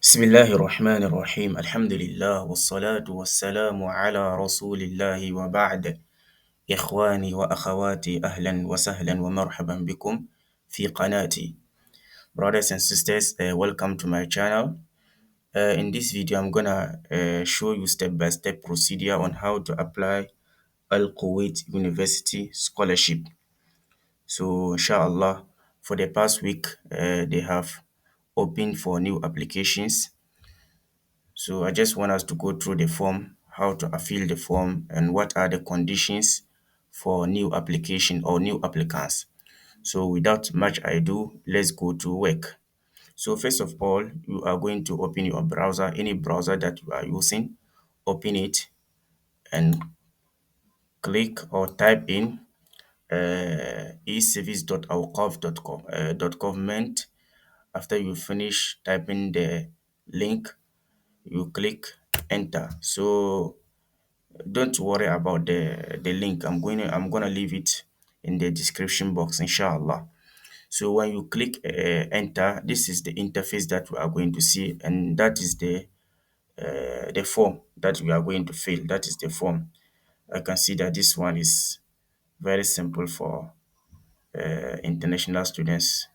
بسم الله الرحمن الرحيم الحمد لله والصلاة والسلام على رسول الله وبعد إخواني وأخواتي أهلا وسهلا ومرحبا بكم في قناتي. Brothers and sisters, welcome to my channel. In this video I'm gonna show you step by step procedure on how to apply Al Kuwait University scholarship. So inshallah for the past week they have opened for new applications. So I just want us to go through the form, how to fill the form, and what are the conditions for new application or new applicants. So without much ado, let's go to work. So first of all, you are going to open your browser, any browser that you are using, open it and click or type in eservice.awqaf.com.government. After you finish typing the link, you click enter. So don't worry about the link. I'm gonna leave it in the description box, inshallah. So when you click enter, this is the interface that we are going to see, and that is the form that we are going to fill. That is the form. I can see that this one is very simple for international students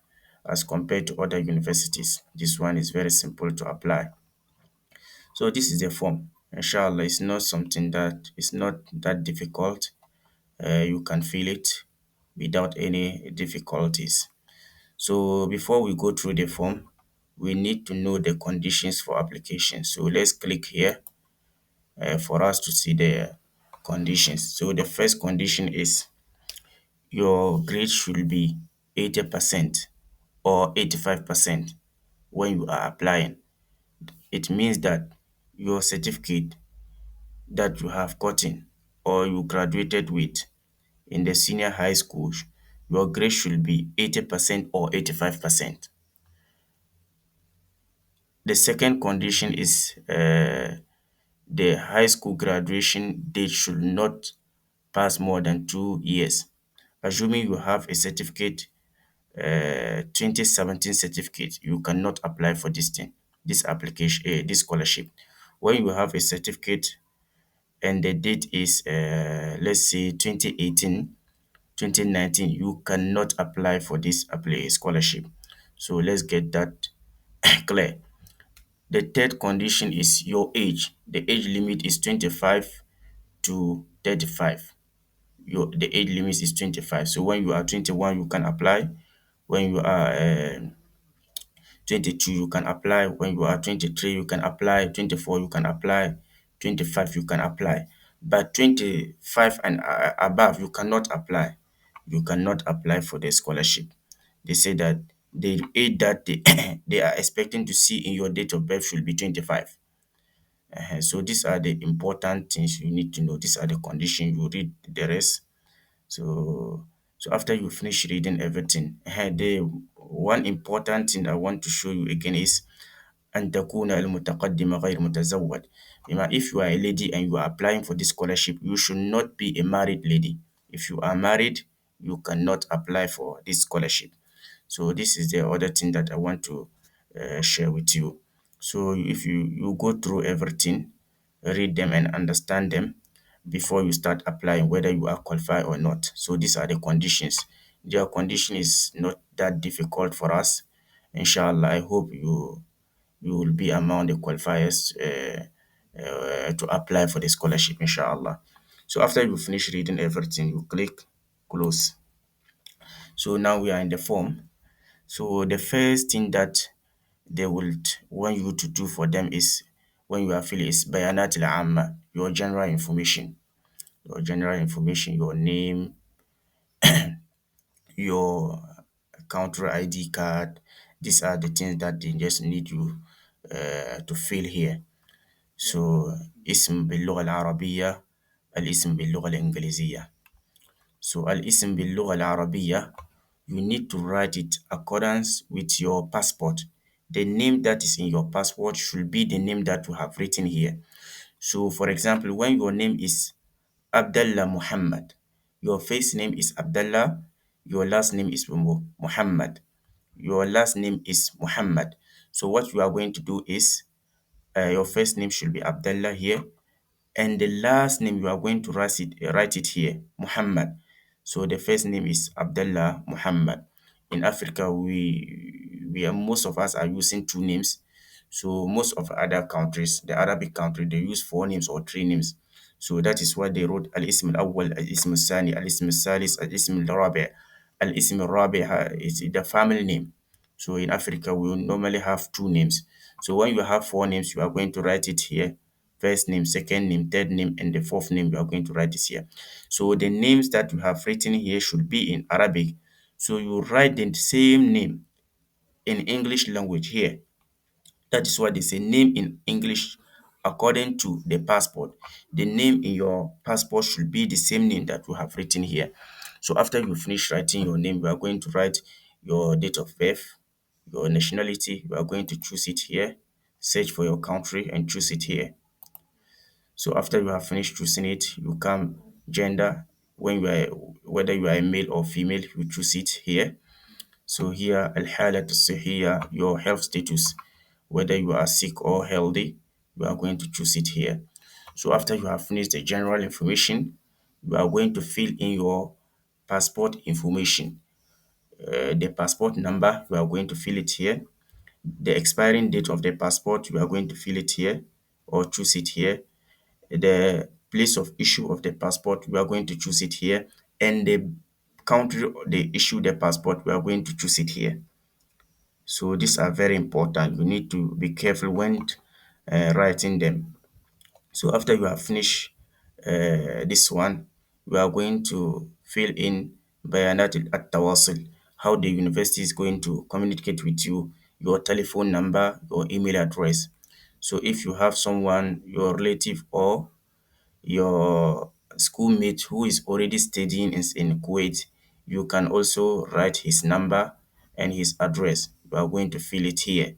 as compared to other universities. This one is very simple to apply. So this is the form. Inshallah, it's not something that is not that difficult. You can fill it without any difficulties. So before we go through the form, we need to know the conditions for application. So let's click here for us to see the conditions. So the first condition is your grade should be 80% or 85% when you are applying. It means that your certificate that you have gotten or you graduated with in the senior high school, your grade should be 80% or 85%. The second condition is the high school graduation date should not pass more than 2 years. Assuming you have a certificate, 2017 certificate, you cannot apply for this thing, this application, this scholarship. When you have a certificate and the date is, let's say 2018, 2019, you cannot apply for this scholarship. So let's get that clear. The third condition is your age. The age limit is 25 to 35. The age limit is 25. So when you are 21, you can apply. When you are 22, you can apply. When you are 23, you can apply. 24, you can apply. 25, you can apply. But 25 and above, you cannot apply. You cannot apply for the scholarship. They say that the age that they, they are expecting to see in your date of birth should be 25. So these are the important things you need to know. These are the conditions. You read the rest. So after you finish reading everything, the one important thing I want to show you again is أن تكون المتقدم غير متزوج. If you are a lady and you are applying for this scholarship, you should not be a married lady. If you are married, you cannot apply for this scholarship. So this is the other thing that I want to share with you. So if you go through everything, read them and understand them before you start applying, whether you are qualified or not. So these are the conditions. Their condition is not that difficult for us. Inshallah, I hope you will be among the qualifiers to apply for the scholarship, inshallah. So after you finish reading everything, you click close. So now we are in the form. So the first thing that they will want you to do for them is when you are filling is bayanat al your general information. Your general information, your name, your country ID card. These are the things that they just need you to fill here. So اسم باللغة العربية الاسم باللغة الإنجليزية. So الاسم باللغة العربية, you need to write it accordance with your passport. The name that is in your passport should be the name that you have written here. So for example, when your name is Abdullah Muhammad, your first name is Abdullah, your last name is Muhammad. Your last name is Muhammad. So what you are going to do is your first name should be Abdullah here, and the last name you are going to write it here, Muhammad. So the first name is Abdullah Muhammad. In Africa, we are most of us are using two names. So most of other countries, the Arabic country, they use four names or three names. So that is why they wrote al-ism al-awwal, al-ism al-thani, al-ism al-salis, al-ism al-rabi'. Al-ism al-rabi' is the family name. So in Africa, we normally have two names. So when you have four names, you are going to write it here. First name, second name, third name, and the fourth name you are going to write this here. So the names that you have written here should be in Arabic. So you write the same name in English language here. That is why they say name in English according to the passport. The name in your passport should be the same name that you have written here. So after you finish writing your name, you are going to write your date of birth, your nationality. You are going to choose it here. Search for your country and choose it here. So after you have finished choosing it, you come gender. When you are whether you are a male or female, you choose it here. So here al-halat al your health status, whether you are sick or healthy, you are going to choose it here. So after you have finished the general information, you are going to fill in your passport information. The passport number, you are going to fill it here. The expiring date of the passport, you are going to fill it here or choose it here. The place of issue of the passport, we are going to choose it here, and the country they issue the passport, we are going to choose it here. So these are very important. You need to be careful when writing them. So after you have finished this one, we are going to fill in bayanat at-tawasul, how the university is going to communicate with you, your telephone number, your email address. So if you have someone, your relative or your schoolmate who is already studying in Kuwait, you can also write his number and his address. You are going to fill it here.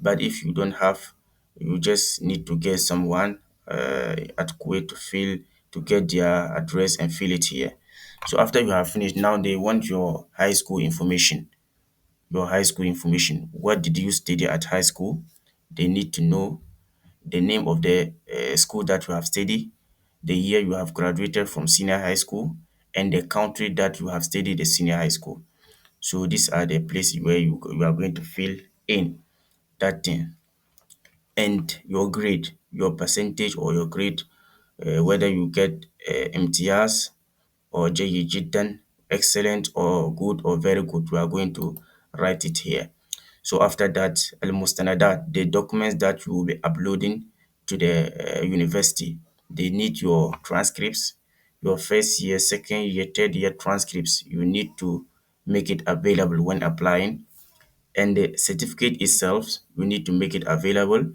But if you don't have, you just need to get someone at Kuwait to get their address and fill it here. So after you have finished, now they want your high school information. Your high school information. What did you study at high school? They need to know the name of the school that you have studied, the year you have graduated from senior high school, and the country that you have studied the senior high school. So these are the places where you are going to fill in that thing. And your grade, your percentage or your grade, whether you get MTS or JE Jiddan, excellent or good or very good, we are going to write it here. So after that, al mustanadat, the documents that you will be uploading to the university, they need your transcripts, your first year, second year, third year transcripts. You need to make it available when applying. And the certificate itself, you need to make it available.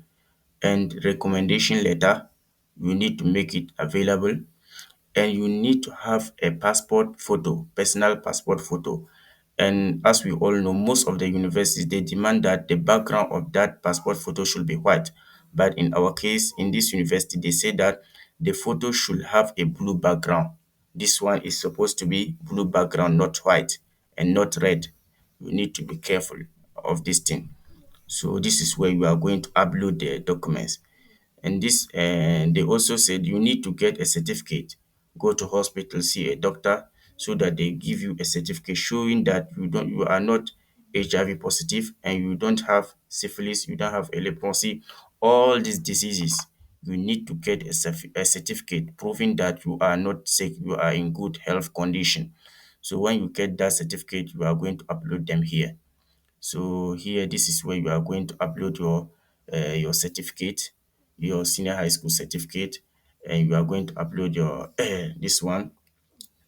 And recommendation letter, you need to make it available, and you need to have a passport photo, personal passport photo. And as we all know, most of the universities they demand that the background of that passport photo should be white. But in our case, in this university, they say that the photo should have a blue background. This one is supposed to be blue background, not white and not red. You need to be careful of this thing. So this is where you are going to upload the documents. And this and they also said you need to get a certificate. Go to hospital, see a doctor so that they give you a certificate showing that you are not HIV positive and you don't have syphilis, you don't have leprosy, all these diseases. You need to get a certificate proving that you are not sick, you are in good health condition. So when you get that certificate, you are going to upload them here. So here, this is where you are going to upload your certificate, your senior high school certificate, and you are going to upload your this one,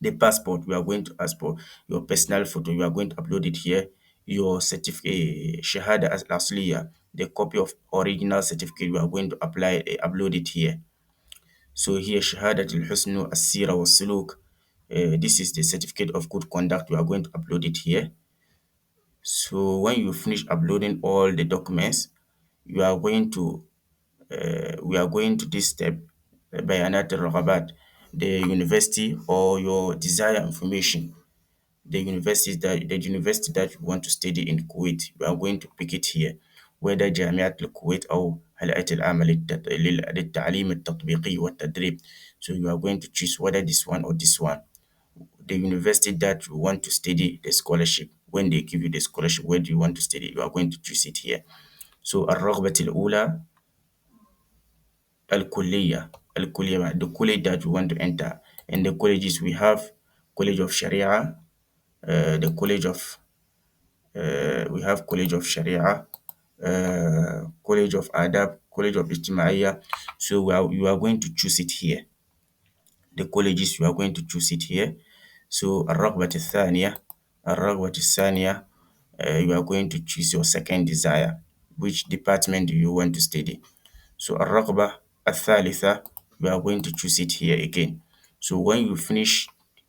the passport. We are going to ask for your personal photo. You are going to upload it here. Your certificate, shahada as asliya, the copy of original certificate. You are going to upload it here. So here, shahadat al husnu as-sira wa suluk. This is the certificate of good conduct. You are going to upload it here. So when you finish uploading all the documents, you are going to we are going to this step, bayanat al the university or your desired information, the university that you want to study in Kuwait. You are going to pick it here. whether جامعة الكويت أو هيئة العمل للتعليم التطبيقي والتدريب. So you are going to choose whether this one or this one. The university that you want to study the scholarship, when they give you the scholarship, where do you want to study, you are going to choose it here. So الرغبة الأولى الكلية, the college that you want to enter. And the colleges we have: College of Sharia, the College of we have College of Sharia, College of Adab, College of Ijtimaiya. So you are going to choose it here. The colleges you are going to choose it here. So الرغبة الثانية, you are going to choose your second desire. Which department do you want to study? So الرغبة الثالثة, you are going to choose it here again. So when you finish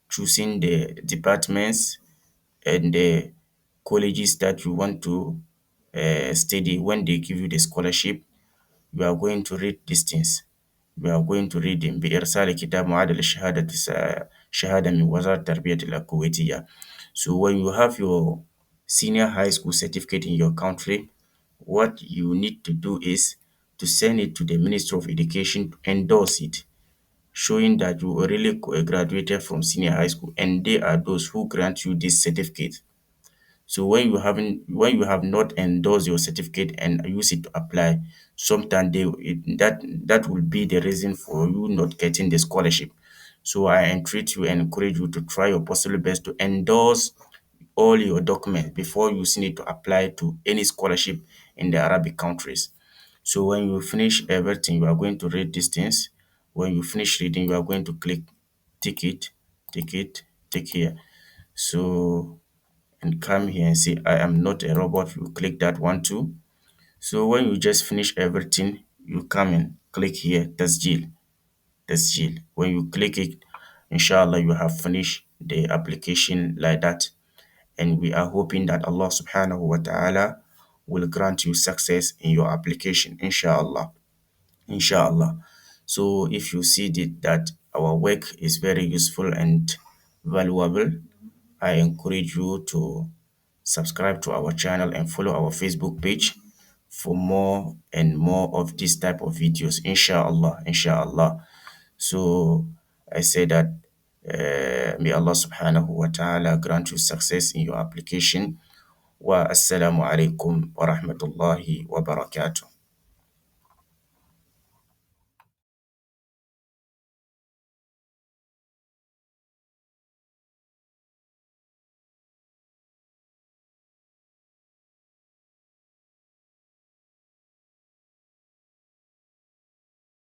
choosing the departments and the colleges that you want to study, when they give you the scholarship, you are going to read these things. You are going to read them بإرسال كتاب معادلة شهادة من وزارة التربية الكويتية. So when you have your senior high school certificate in your country, what you need to do is to send it to the Ministry of Education to endorse it, showing that you really graduated from senior high school, and they are those who grant you this certificate. So when you have not endorsed your certificate and use it to apply, sometimes that will be the reason for you not getting the scholarship. So I entreat you and encourage you to try your possible best to endorse all your documents before using it to apply to any scholarship in the Arabic countries. So when you finish everything, you are going to read these things. When you finish reading, you are going to click ticket, ticket, tick here. So and come here and say I am not a robot. You click that one too. So when you just finish everything, you come and click here tasjil. When you click it, inshallah you have finished the application like that. And we are hoping that Allah subhanahu wa ta'ala will grant you success in your application, inshallah. Inshallah. So if you see that our work is very useful and valuable, I encourage you to subscribe to our channel and follow our Facebook page for more and more of this type of videos, inshallah, inshallah. So I say that may Allah subhanahu wa ta'ala grant you success in your application. Wa assalamu alaikum wa rahmatullahi wa barakatuh.